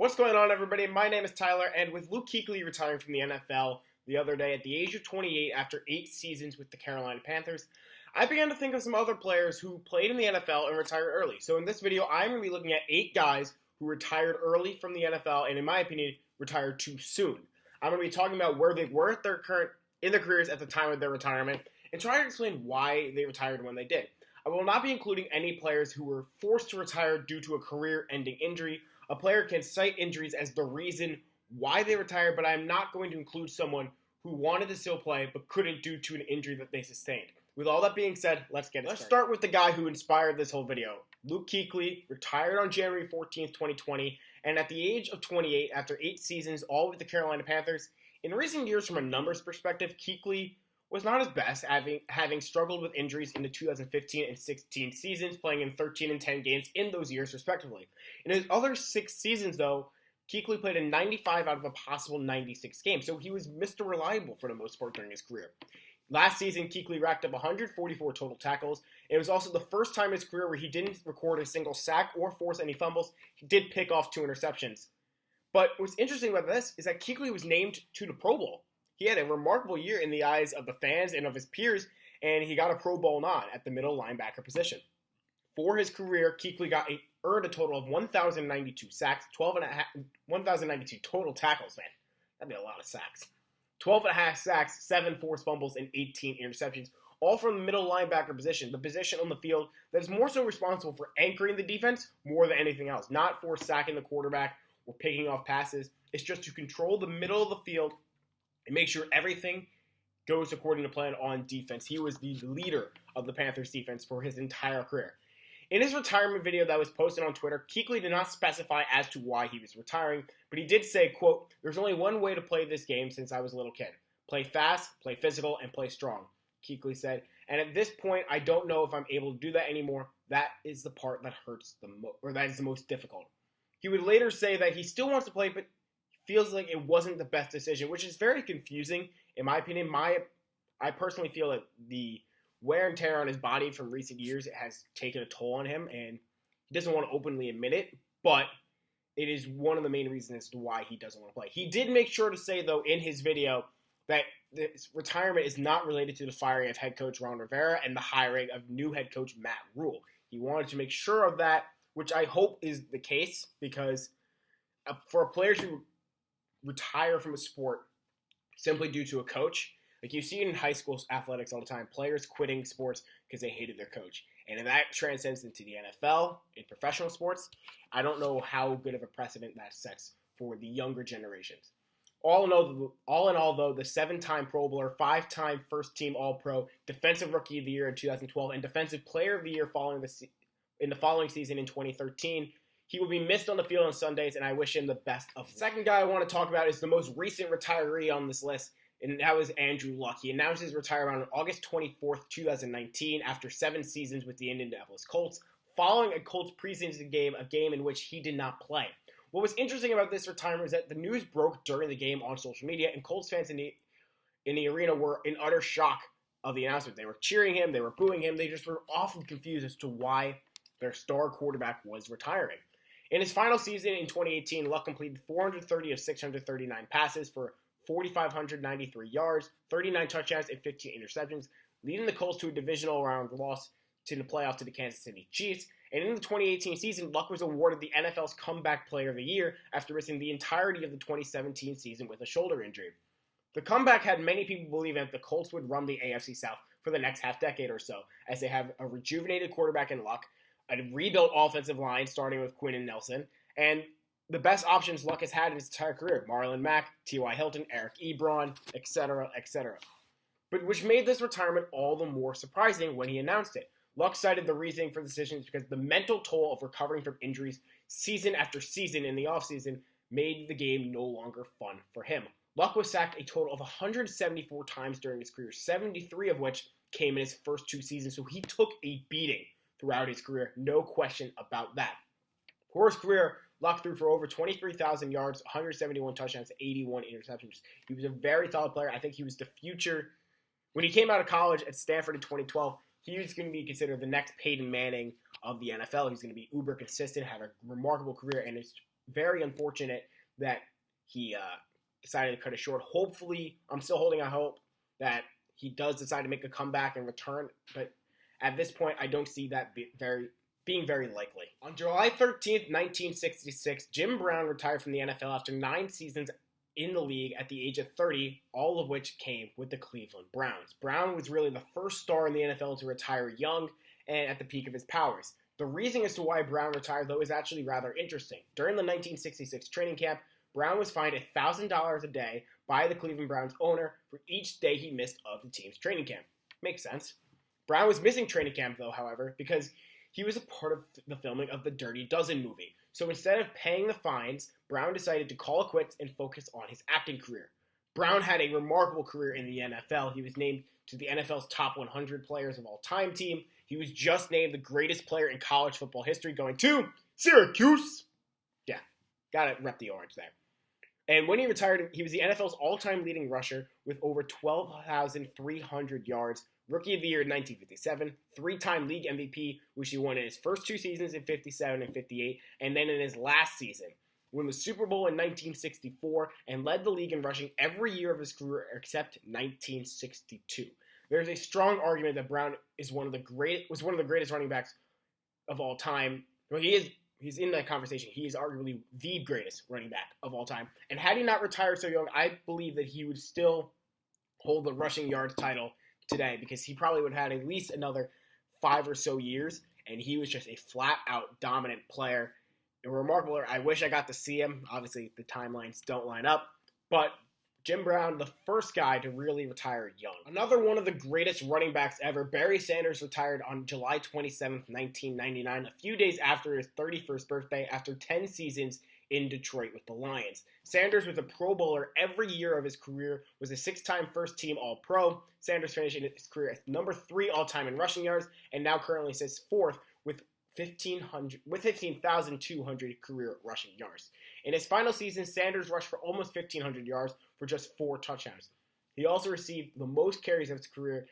What's going on, everybody? My name is Tyler, and with Luke Kuechly retiring from the NFL the other day at the age of 28 after 8 seasons with the Carolina Panthers, I began to think of some other players who played in the NFL and retired early. So in this video, I'm going to be looking at 8 guys who retired early from the NFL and, in my opinion, retired too soon. I'm going to be talking about where they were at in their careers at the time of their retirement and try to explain why they retired when they did. I will not be including any players who were forced to retire due to a career-ending injury. A player can cite injuries as the reason why they retired, but I'm not going to include someone who wanted to still play but couldn't due to an injury that they sustained. With all that being said, let's start with the guy who inspired this whole video. Luke Kuechly retired on January 14th, 2020, and at the age of 28, after 8 seasons, all with the Carolina Panthers. In recent years, from a numbers perspective, Kuechly was not his best, having struggled with injuries in the 2015 and 16 seasons, playing in 13 and 10 games in those years, respectively. In his other 6 seasons, though, Kuechly played in 95 out of a possible 96 games, so he was Mr. Reliable for the most part during his career. Last season, Kuechly racked up 144 total tackles. It was also the first time in his career where he didn't record a single sack or force any fumbles. He did pick off 2 interceptions. But what's interesting about this is that Kuechly was named to the Pro Bowl. He had a remarkable year in the eyes of the fans and of his peers, and he got a Pro Bowl nod at the middle linebacker position. For his career, Kuechly earned a total of 1,092 sacks, 1,092 total tackles, man. That'd be a lot of sacks. 12.5 sacks, 7 forced fumbles, and 18 interceptions, all from the middle linebacker position, the position on the field that is more so responsible for anchoring the defense more than anything else, not for sacking the quarterback or picking off passes. It's just to control the middle of the field and make sure everything goes according to plan on defense. He was the leader of the Panthers defense for his entire career. In his retirement video that was posted on Twitter, Kuechly did not specify as to why he was retiring, but he did say, quote, "There's only one way to play this game since I was a little kid. Play fast, play physical, and play strong," Kuechly said. "And at this point, I don't know if I'm able to do that anymore. That is the part that hurts that is the most difficult." He would later say that he still wants to play, but feels like it wasn't the best decision, which is very confusing. In my opinion, I personally feel that the wear and tear on his body from recent years has taken a toll on him, and he doesn't want to openly admit it, but it is one of the main reasons as to why he doesn't want to play. He did make sure to say, though, in his video that this retirement is not related to the firing of head coach Ron Rivera and the hiring of new head coach Matt Rule. He wanted to make sure of that, which I hope is the case, because for a player to retire from a sport simply due to a coach, like you see it in high school athletics all the time, players quitting sports because they hated their coach. And that transcends into the NFL, in professional sports. I don't know how good of a precedent that sets for the younger generations. All in all, though, the 7-time Pro Bowler, 5-time first-team All-Pro, Defensive Rookie of the Year in 2012, and Defensive Player of the Year in the following season in 2013, he will be missed on the field on Sundays, and I wish him the best of luck. The second guy I want to talk about is the most recent retiree on this list, and that was Andrew Luck. He announced his retirement on August 24th, 2019, after 7 seasons with the Indianapolis Colts, following a Colts preseason game, a game in which he did not play. What was interesting about this retirement is that the news broke during the game on social media, and Colts fans in the arena were in utter shock of the announcement. They were cheering him, they were booing him, they just were often confused as to why their star quarterback was retiring. In his final season in 2018, Luck completed 430 of 639 passes for 4,593 yards, 39 touchdowns, and 15 interceptions, leading the Colts to a divisional round loss to the playoff to the Kansas City Chiefs. And in the 2018 season, Luck was awarded the NFL's Comeback Player of the Year after missing the entirety of the 2017 season with a shoulder injury. The comeback had many people believing that the Colts would run the AFC South for the next half-decade or so, as they have a rejuvenated quarterback in Luck, a rebuilt offensive line starting with Quinn and Nelson, and the best options Luck has had in his entire career: Marlon Mack, T.Y. Hilton, Eric Ebron, etc., etc. But which made this retirement all the more surprising when he announced it. Luck cited the reasoning for the decision because the mental toll of recovering from injuries season after season in the offseason made the game no longer fun for him. Luck was sacked a total of 174 times during his career, 73 of which came in his first 2 seasons, so he took a beating throughout his career, no question about that. For his career, Luck threw for over 23,000 yards, 171 touchdowns, 81 interceptions. He was a very solid player. I think he was the future. When he came out of college at Stanford in 2012, he was going to be considered the next Peyton Manning of the NFL. He's going to be uber consistent, have a remarkable career, and very unfortunate that he decided to cut it short. Hopefully, I'm still holding out hope that he does decide to make a comeback and return, but at this point, I don't see that being very likely. On July 13th, 1966, Jim Brown retired from the NFL after 9 seasons in the league at the age of 30, all of which came with the Cleveland Browns. Brown was really the first star in the NFL to retire young and at the peak of his powers. The reason as to why Brown retired, though, is actually rather interesting. During the 1966 training camp, Brown was fined $1,000 a day by the Cleveland Browns owner for each day he missed of the team's training camp. Makes sense. Brown was missing training camp, though, however, because he was a part of the filming of the Dirty Dozen movie. So instead of paying the fines, Brown decided to call it quits and focus on his acting career. Brown had a remarkable career in the NFL. He was named to the NFL's top 100 players of all time team. He was just named the greatest player in college football history, going to Syracuse. Yeah, gotta rep the orange there. And when he retired, he was the NFL's all-time leading rusher with over 12,300 yards, Rookie of the Year in 1957, 3-time league MVP, which he won in his first 2 seasons in 57 and 58, and then in his last season, won the Super Bowl in 1964, and led the league in rushing every year of his career except 1962. There's a strong argument that Brown was one of the greatest running backs of all time. Well, he's in that conversation. He is arguably the greatest running back of all time. And had he not retired so young, I believe that he would still hold the rushing yards title today, because he probably would have had at least another 5 or so years, and he was just a flat-out dominant player. A remarkable. I wish I got to see him. Obviously, the timelines don't line up, but Jim Brown, the first guy to really retire young. Another one of the greatest running backs ever, Barry Sanders, retired on July 27th, 1999, a few days after his 31st birthday, after 10 seasons in Detroit with the Lions. Sanders was a Pro Bowler every year of his career, was a 6-time first-team All-Pro. Sanders finished his career as number 3 all-time in rushing yards, and now currently sits 4th with 15,200 career rushing yards. In his final season, Sanders rushed for almost 1,500 yards for just 4 touchdowns. He also received the most carries of his career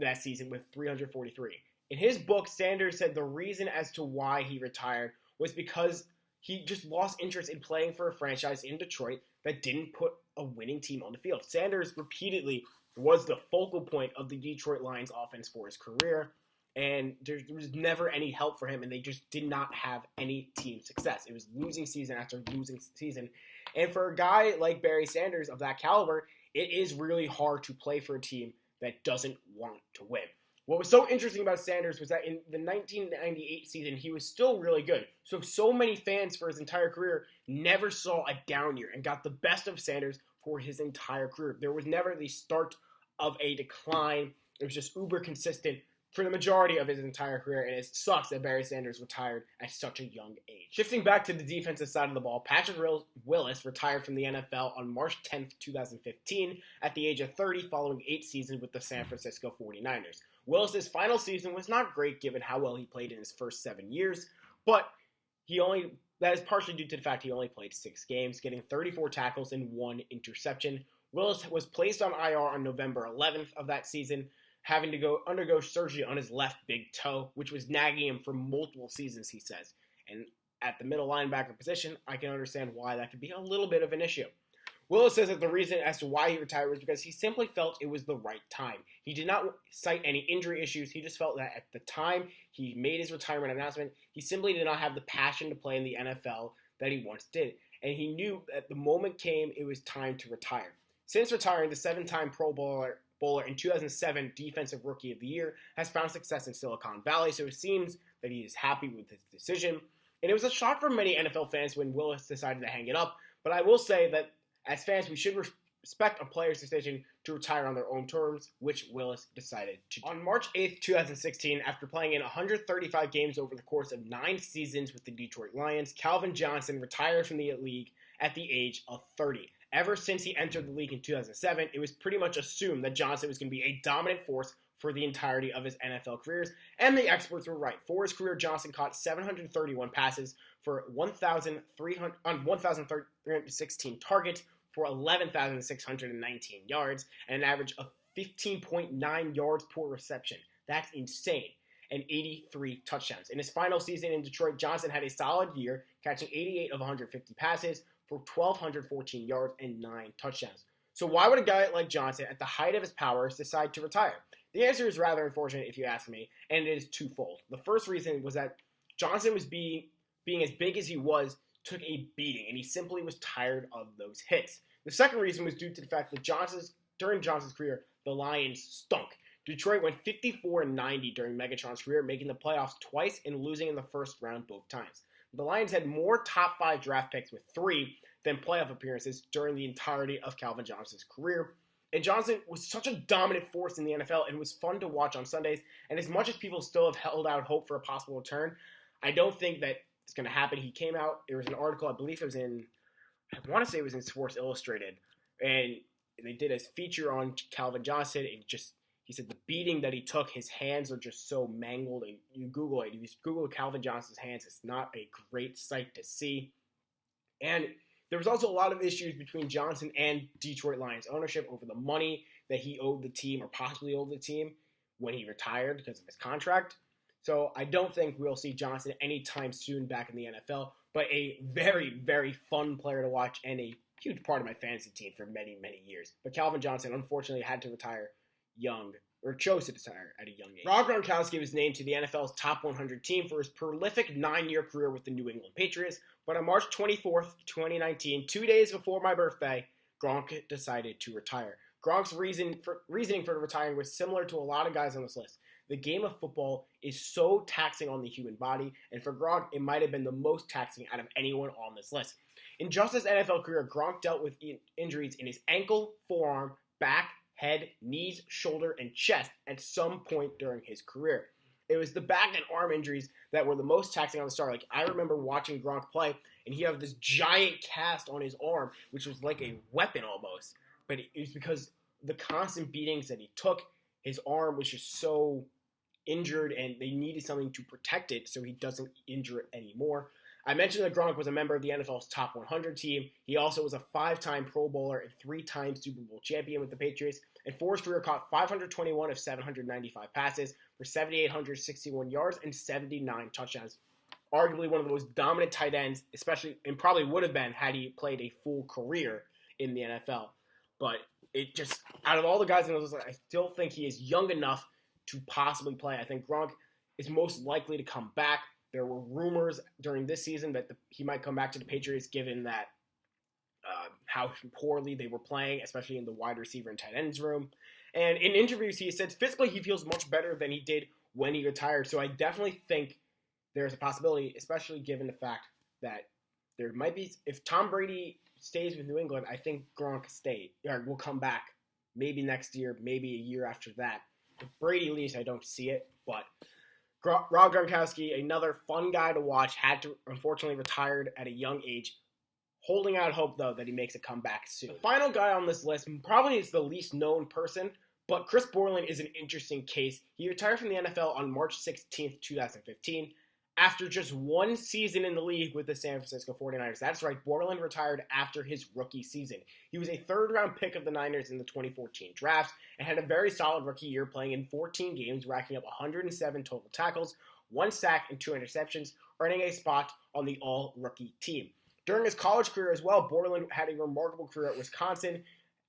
that season with 343. In his book, Sanders said the reason as to why he retired was because he just lost interest in playing for a franchise in Detroit that didn't put a winning team on the field. Sanders repeatedly was the focal point of the Detroit Lions offense for his career, and there was never any help for him, and they just did not have any team success. It was losing season after losing season. And for a guy like Barry Sanders of that caliber, it is really hard to play for a team that doesn't want to win. What was so interesting about Sanders was that in the 1998 season, he was still really good. So many fans for his entire career never saw a down year and got the best of Sanders for his entire career. There was never the start of a decline. It was just uber consistent for the majority of his entire career, and it sucks that Barry Sanders retired at such a young age. Shifting back to the defensive side of the ball, Patrick Willis retired from the NFL on March 10th, 2015 at the age of 30 following 8 seasons with the San Francisco 49ers. Willis's final season was not great given how well he played in his first 7 years, but that is partially due to the fact he only played 6 games, getting 34 tackles and 1 interception. Willis was placed on IR on November 11th of that season, having to undergo surgery on his left big toe, which was nagging him for multiple seasons, he says. And at the middle linebacker position, I can understand why that could be a little bit of an issue. Willis says that the reason as to why he retired was because he simply felt it was the right time. He did not cite any injury issues. He just felt that at the time he made his retirement announcement, he simply did not have the passion to play in the NFL that he once did. And he knew that the moment came, it was time to retire. Since retiring, the 7-time Pro Bowler in 2007 Defensive Rookie of the Year has found success in Silicon Valley, so it seems that he is happy with his decision. And it was a shock for many NFL fans when Willis decided to hang it up, but I will say that as fans, we should respect a player's decision to retire on their own terms, which Willis decided to do. On March 8th, 2016, after playing in 135 games over the course of 9 seasons with the Detroit Lions, Calvin Johnson retired from the league at the age of 30. Ever since he entered the league in 2007, it was pretty much assumed that Johnson was going to be a dominant force for the entirety of his NFL careers, and the experts were right. For his career, Johnson caught 731 passes for 1,316 targets for 11,619 yards and an average of 15.9 yards per reception. That's insane. and 83 touchdowns. In his final season in Detroit, Johnson had a solid year, catching 88 of 150 passes for 1,214 yards and 9 touchdowns. So why would a guy like Johnson, at the height of his powers, decide to retire? The answer is rather unfortunate if you ask me, and it is twofold. The first reason was that Johnson was being as big as he was, took a beating, and he simply was tired of those hits. The second reason was due to the fact that during Johnson's career, the Lions stunk. Detroit went 54-90 during Megatron's career, making the playoffs twice and losing in the first round both times. The Lions had more top 5 draft picks with 3 than playoff appearances during the entirety of Calvin Johnson's career. And Johnson was such a dominant force in the NFL and was fun to watch on Sundays. And as much as people still have held out hope for a possible return, I don't think that it's going to happen. He came out, there was an article, I believe it was in Sports Illustrated, and they did a feature on Calvin Johnson, and he said the beating that he took, his hands are just so mangled, and you Google it, you Google Calvin Johnson's hands, it's not a great sight to see. And there was also a lot of issues between Johnson and Detroit Lions ownership over the money that he owed the team, or possibly owed the team, when he retired because of his contract. So I don't think we'll see Johnson anytime soon back in the NFL, but a very, very fun player to watch and a huge part of my fantasy team for many, many years. But Calvin Johnson unfortunately had to retire young, or chose to retire at a young age. Rob Gronkowski was named to the NFL's top 100 team for his prolific 9-year career with the New England Patriots, but on March 24th, 2019, 2 days before my birthday, Gronk decided to retire. Gronk's reasoning for retiring was similar to a lot of guys on this list. The game of football is so taxing on the human body, and for Gronk, it might have been the most taxing out of anyone on this list. In just his NFL career, Gronk dealt with injuries in his ankle, forearm, back, head, knees, shoulder, and chest at some point during his career. It was the back and arm injuries that were the most taxing on the start. Like, I remember watching Gronk play, and he had this giant cast on his arm, which was like a weapon almost. But it was because the constant beatings that he took, his arm was just so injured, and they needed something to protect it so he doesn't injure it anymore. I mentioned that Gronk was a member of the NFL's top 100 team. He also was a 5-time Pro Bowler and 3-time Super Bowl champion with the Patriots, and for his career caught 521 of 795 passes for 7,861 yards and 79 touchdowns. Arguably one of the most dominant tight ends, especially, and probably would have been had he played a full career in the NFL. But it just, out of all the guys in the list, I still think he is young enough to possibly play. I think Gronk is most likely to come back. There were rumors during this season that he might come back to the Patriots, given that how poorly they were playing, especially in the wide receiver and tight ends room. And in interviews, he said physically he feels much better than he did when he retired. So I definitely think there's a possibility, especially given the fact that there might be, if Tom Brady stays with New England, I think Gronk will come back maybe next year, maybe a year after that. If Brady leaves, I don't see it, but Rob Gronkowski, another fun guy to watch, had to unfortunately retired at a young age. Holding out hope, though, that he makes a comeback soon. The final guy on this list probably is the least known person, but Chris Borland is an interesting case. He retired from the NFL on March 16th, 2015, after just one season in the league with the San Francisco 49ers. That's right, Borland retired after his rookie season. He was a third-round pick of the Niners in the 2014 draft and had a very solid rookie year, playing in 14 games, racking up 107 total tackles, 1 sack, and 2 interceptions, earning a spot on the all-rookie team. During his college career as well, Borland had a remarkable career at Wisconsin.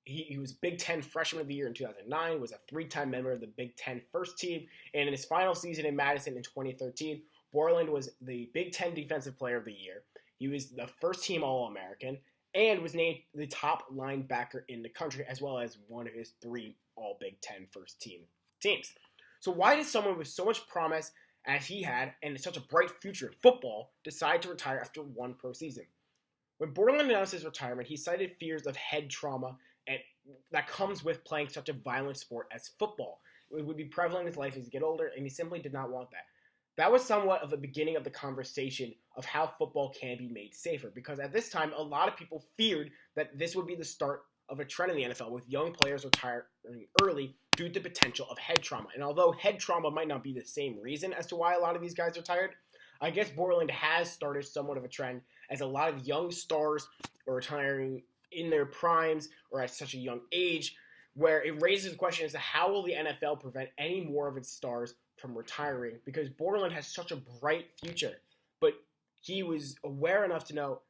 He was Big Ten Freshman of the Year in 2009, was a 3-time member of the Big Ten first team, and in his final season in Madison in 2013, Borland was the Big Ten Defensive Player of the Year. He was the first-team All-American and was named the top linebacker in the country, as well as one of his 3 All-Big Ten first-team teams. So why does someone with so much promise as he had and such a bright future in football decide to retire after one pro season? When Borland announced his retirement, he cited fears of head trauma that comes with playing such a violent sport as football. It would be prevalent in his life as he get older, and he simply did not want that. That was somewhat of the beginning of the conversation of how football can be made safer, because at this time, a lot of people feared that this would be the start of a trend in the NFL, with young players retiring early due to potential of head trauma. And although head trauma might not be the same reason as to why a lot of these guys retired, I guess Borland has started somewhat of a trend, as a lot of young stars are retiring in their primes or at such a young age, where it raises the question as to how will the NFL prevent any more of its stars from retiring because Borland has such a bright future. But he was aware enough to know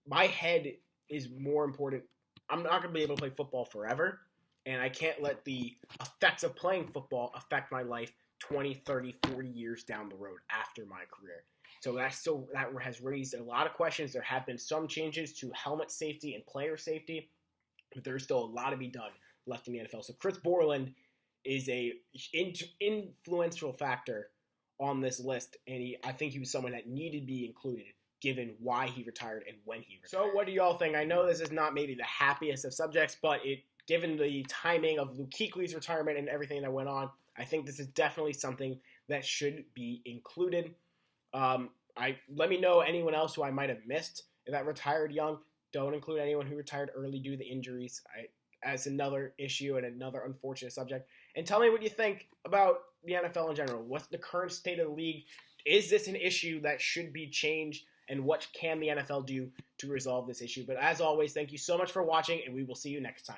my head is more important. I'm not going to be able to play football forever, and I can't let the effects of playing football affect my life 20, 30, 40 years down the road after my career. So that has raised a lot of questions. There have been some changes to helmet safety and player safety, but there's still a lot to be done left in the NFL. So Chris Borland is a influential factor on this list, and I think he was someone that needed to be included given why he retired and when he retired. So what do y'all think? I know this is not maybe the happiest of subjects, but given the timing of Luke Kuechly's retirement and everything that went on, I think this is definitely something that should be included. Let me know anyone else who I might have missed that retired young. Don't include anyone who retired early due to the injuries. As another issue and another unfortunate subject. And tell me what you think about the NFL in general. What's the current state of the league? Is this an issue that should be changed? And what can the NFL do to resolve this issue? But as always, thank you so much for watching, and we will see you next time.